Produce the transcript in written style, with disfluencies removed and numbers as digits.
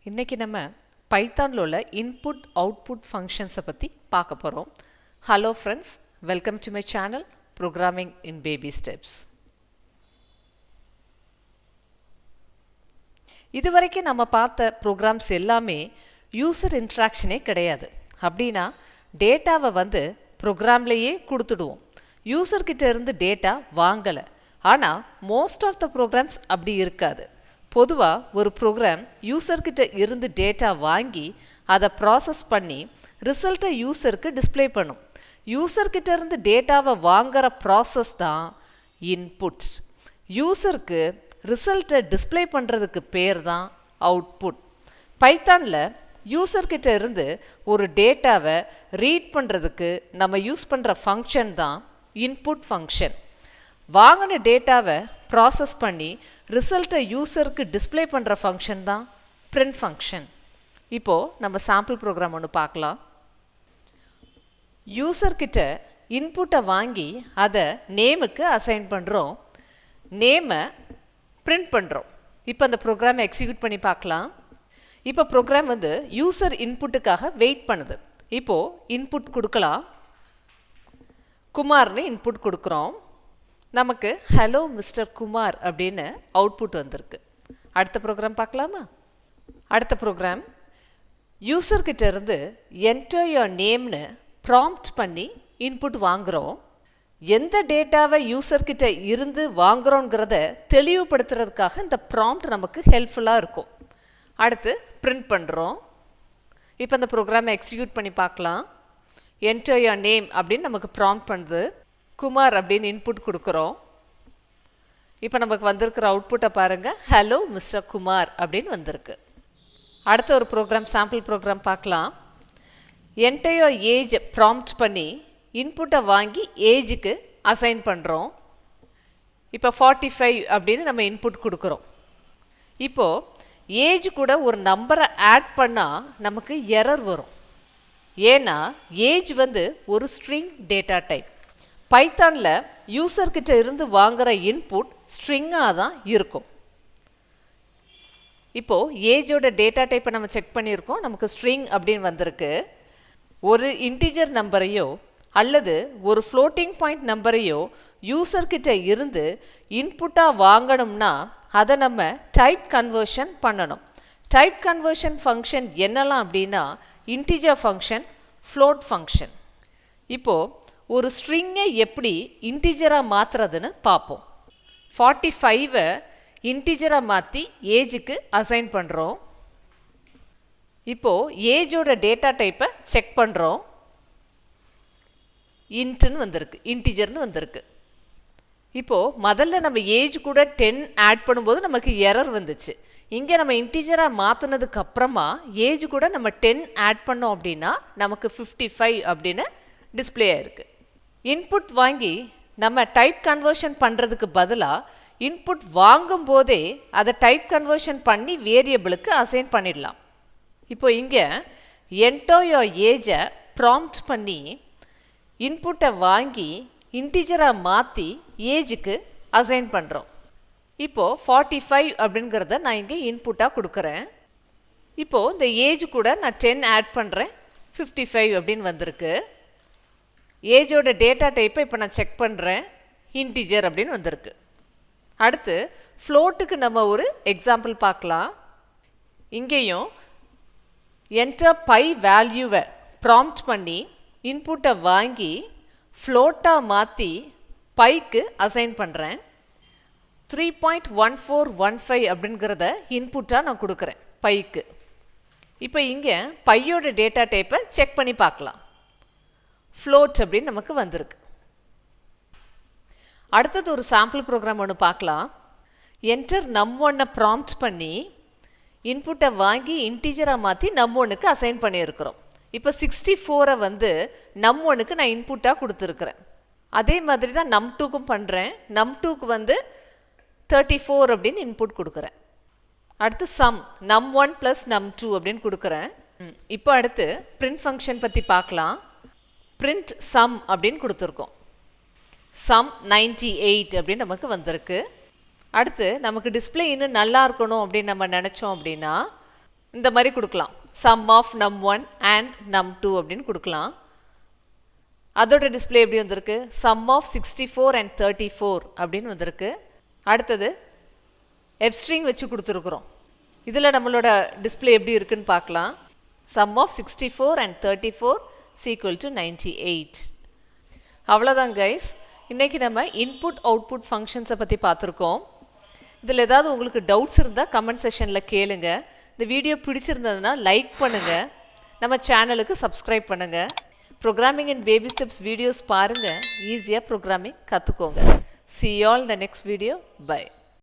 இன்றைக்கி நம்ம பைத்தானில் உள்ள இன்புட் அவுட்புட் ஃபங்க்ஷன்ஸை பற்றி பார்க்க போகிறோம். Hello friends, welcome to my channel programming in baby steps. இதுவரைக்கும் நம்ம பார்த்த ப்ரோக்ராம்ஸ் எல்லாமே யூசர் இன்ட்ராக்ஷனே கிடையாது. அப்படின்னா டேட்டாவை ப்ரோக்ராம்லேயே கொடுத்துடுவோம். யூசர்கிட்ட இருந்து டேட்டா வாங்கலை. ஆனால் மோஸ்ட் ஆஃப் த ப்ரோக்ராம்ஸ் அப்படி இருக்காது. பொதுவாக ஒரு ப்ரோக்ராம் யூசர்கிட்ட இருந்து டேட்டா வாங்கி அதை ப்ராசஸ் பண்ணி ரிசல்ட்டை யூசருக்கு டிஸ்பிளே பண்ணும். யூசர்கிட்ட இருந்து டேட்டாவை வாங்குகிற ப்ராசஸ் தான் இன்புட். யூசருக்கு ரிசல்ட்டை டிஸ்பிளே பண்ணுறதுக்கு பேர் தான் அவுட்புட். பைத்தானில் யூசர்கிட்ட இருந்து ஒரு டேட்டாவை ரீட் பண்ணுறதுக்கு நம்ம யூஸ் பண்ணுற ஃபங்க்ஷன் தான் இன்புட் ஃபங்க்ஷன். வாங்கின டேட்டாவை ப்ராசஸ் பண்ணி ரிசல்ட்டை யூசருக்கு டிஸ்பிளே பண்ணுற ஃபங்க்ஷன் தான் பிரிண்ட் ஃபங்க்ஷன். இப்போது நம்ம சாம்பிள் ப்ரோக்ராம் ஒன்று பார்க்கலாம். யூசர்கிட்ட இன்புட்டை வாங்கி அதை நேமுக்கு அசைன் பண்ணுறோம். நேமை பிரிண்ட் பண்ணுறோம். இப்போ அந்த ப்ரோக்ராமை எக்ஸிக்யூட் பண்ணி பார்க்கலாம். இப்போ ப்ரோக்ராம் யூசர் இன்புட்டுக்காக வெயிட் பண்ணுது. இப்போது இன்புட் கொடுக்கலாம். குமார்னு இன்புட் கொடுக்குறோம். நமக்கு ஹலோ மிஸ்டர் குமார் அப்படின்னு அவுட்புட் வந்திருக்கு. அடுத்த ப்ரோக்ராம் பார்க்கலாமா? அடுத்த ப்ரோக்ராம் யூசர்கிட்ட இருந்து என்டர் யுவர் நேம்னு ப்ராம்ப்ட் பண்ணி இன்புட் வாங்குகிறோம். எந்த டேட்டாவை யூசர்கிட்ட இருந்து வாங்குகிறோங்கிறத தெளிவுபடுத்துறதுக்காக இந்த ப்ராம்ப்ட் நமக்கு ஹெல்ப்ஃபுல்லாக இருக்கும். அடுத்து பிரிண்ட் பண்ணுறோம். இப்போ இந்த ப்ரோக்ராமை எக்ஸிக்யூட் பண்ணி பார்க்கலாம். என்டர் யுவர் நேம் அப்படின்னு நமக்கு ப்ராம்ப்ட் பண்ணுது. குமார் அப்படின்னு இன்புட் கொடுக்குறோம். இப்போ நமக்கு வந்திருக்கிற அவுட்புட்டை பாருங்கள். ஹலோ மிஸ்டர் குமார் அப்படின்னு வந்திருக்கு. அடுத்த ஒரு ப்ரோக்ராம், சாம்பிள் ப்ரோக்ராம் பார்க்கலாம். என்டர் யுவர் ஏஜ் ப்ராம்ப்ட் பண்ணி இன்புட்டை வாங்கி ஏஜுக்கு அசைன் பண்ணுறோம். இப்போ 45 அப்படின்னு நம்ம இன்புட் கொடுக்குறோம். இப்போது ஏஜ் கூட ஒரு நம்பரை ஆட் பண்ணால் நமக்கு எரர் வரும். ஏன்னா ஏஜ் ஒரு ஸ்ட்ரிங் டேட்டா டைப். பைத்தானில் யூசர்கிட்ட இருந்து வாங்குகிற இன்புட் ஸ்ட்ரிங்காக தான் இருக்கும். இப்போது ஏஜோட டேட்டா டைப்பை நம்ம செக் பண்ணியிருக்கோம். நமக்கு ஸ்ட்ரிங் அப்படின்னு வந்திருக்கு. ஒரு இன்டிஜர் நம்பரையோ அல்லது ஒரு ஃப்ளோட்டிங் பாயிண்ட் நம்பரையோ யூசர்கிட்ட இருந்து இன்புட்டாக வாங்கணும்னா அதை நம்ம டைப் கன்வர்ஷன் பண்ணணும். டைப் கன்வர்ஷன் ஃபங்க்ஷன் என்னெல்லாம் அப்படின்னா இன்டிஜர் ஃபங்க்ஷன், ஃப்ளோட் ஃபங்க்ஷன். இப்போது ஒரு ஸ்ட்ரிங்கை எப்படி இன்டிஜராக மாற்றுறதுன்னு பார்ப்போம். 45 இன்டிஜராக மாற்றி ஏஜுக்கு அசைன் பண்ணுறோம். இப்போது ஏஜோட டேட்டா டைப்பை செக் பண்ணுறோம். இன்ட்டுன்னு வந்திருக்கு, இன்டிஜர்னு வந்திருக்கு. இப்போது முதல்ல நம்ம ஏஜ் கூட 10 ஆட் பண்ணும்போது நமக்கு எரர் வந்துச்சு. இங்கே நம்ம இன்டிஜராக மாற்றினதுக்கு அப்புறமா ஏஜ் கூட நம்ம 10 ஆட் பண்ணோம் அப்படின்னா நமக்கு 55 அப்படின்னு டிஸ்பிளே ஆயிருக்கு. இன்புட் வாங்கி நம்ம டைப் கன்வர்ஷன் பண்ணுறதுக்கு பதிலாக இன்புட் வாங்கும் போதே அதை டைப் கன்வர்ஷன் பண்ணி வேரியபிளுக்கு அசைன் பண்ணிடலாம். இப்போ இங்கே என்டர் யுவர் ஏஜை ப்ராம்ப்ட் பண்ணி இன்புட்டை வாங்கி இன்டிஜராக மாற்றி ஏஜுக்கு அசைன் பண்ணுறோம். இப்போது 45 அப்படிங்கிறத நான் இங்கே இன்புட்டாக கொடுக்குறேன். இப்போது இந்த ஏஜ் கூட நான் 10 ஆட் பண்ணுறேன். 55 அப்படின்னு வந்திருக்கு. ஏஜோட டேட்டா டைப்பை இப்போ நான் செக் பண்ணுறேன். இன்டிஜர் அப்படின்னு வந்திருக்கு. அடுத்து ஃப்ளோட்டுக்கு நம்ம ஒரு எக்ஸாம்பிள் பார்க்கலாம். இங்கேயும் என்டர் பை வேல்யூவை ப்ராம்ப்ட் பண்ணி இன்புட்டை வாங்கி ஃப்ளோட்டாக மாற்றி பைக்கு அசைன் பண்ணுறேன். 3.1415 அப்படிங்கிறத இன்புட்டாக நான் கொடுக்குறேன் பைக்கு. இப்போ இங்கே பையோட டேட்டா டைப்பை செக் பண்ணி பார்க்கலாம். ஃப்ளோட் அப்படின்னு நமக்கு வந்திருக்கு. அடுத்தது ஒரு சாம்பிள் ப்ரோக்ராம் ஒன்று பார்க்கலாம். என்டர் num1 ப்ராம்ப்ட் பண்ணி இன்புட்டை வாங்கி இன்டிஜராக மாற்றி num1க்கு அசைன் பண்ணியிருக்கிறோம். இப்போ 64 num1க்கு நான் இன்புட்டாக கொடுத்துருக்குறேன். அதே மாதிரி தான் num2க்கும் பண்ணுறேன். num2க்கு 34 அப்படின்னு இன்புட் கொடுக்குறேன். அடுத்து சம் num1 + num2 அப்படின்னு கொடுக்குறேன். இப்போ அடுத்து பிரிண்ட் ஃபங்க்ஷன் பற்றி பார்க்கலாம். பிரிண்ட் சம் அப்படின்னு கொடுத்துருக்கோம். சம் 98 அப்படின்னு நமக்கு வந்திருக்கு. அடுத்து நமக்கு டிஸ்பிளே இன்னும் நல்லா இருக்கணும் அப்படின்னு நம்ம நினச்சோம் அப்படின்னா இந்த மாதிரி கொடுக்கலாம். sum of num1 and num2 அப்படின்னு கொடுக்கலாம். அதோட டிஸ்பிளே எப்படி வந்திருக்கு? sum of 64 and 34 அப்படின்னு வந்திருக்கு. அடுத்தது f string வச்சு கொடுத்துருக்குறோம். இதில் நம்மளோட டிஸ்பிளே எப்படி இருக்குன்னு பார்க்கலாம். sum of 64 and 34 is equal to 98. அவ்வளோதான் கைஸ். இன்றைக்கி நம்ம இன்புட் அவுட்புட் ஃபங்க்ஷன்ஸை பற்றி பார்த்துருக்கோம். இதில் ஏதாவது உங்களுக்கு டவுட்ஸ் இருந்தால் கமெண்ட் செஷனில் கேளுங்க. இந்த வீடியோ பிடிச்சிருந்ததுன்னா லைக் பண்ணுங்கள், நம்ம சேனலுக்கு சப்ஸ்கிரைப் பண்ணுங்கள். Programming and baby steps videos பாருங்கள், ஈஸியாக ப்ரோக்ராமிங் கற்றுக்கோங்க. See you all in the next video. Bye.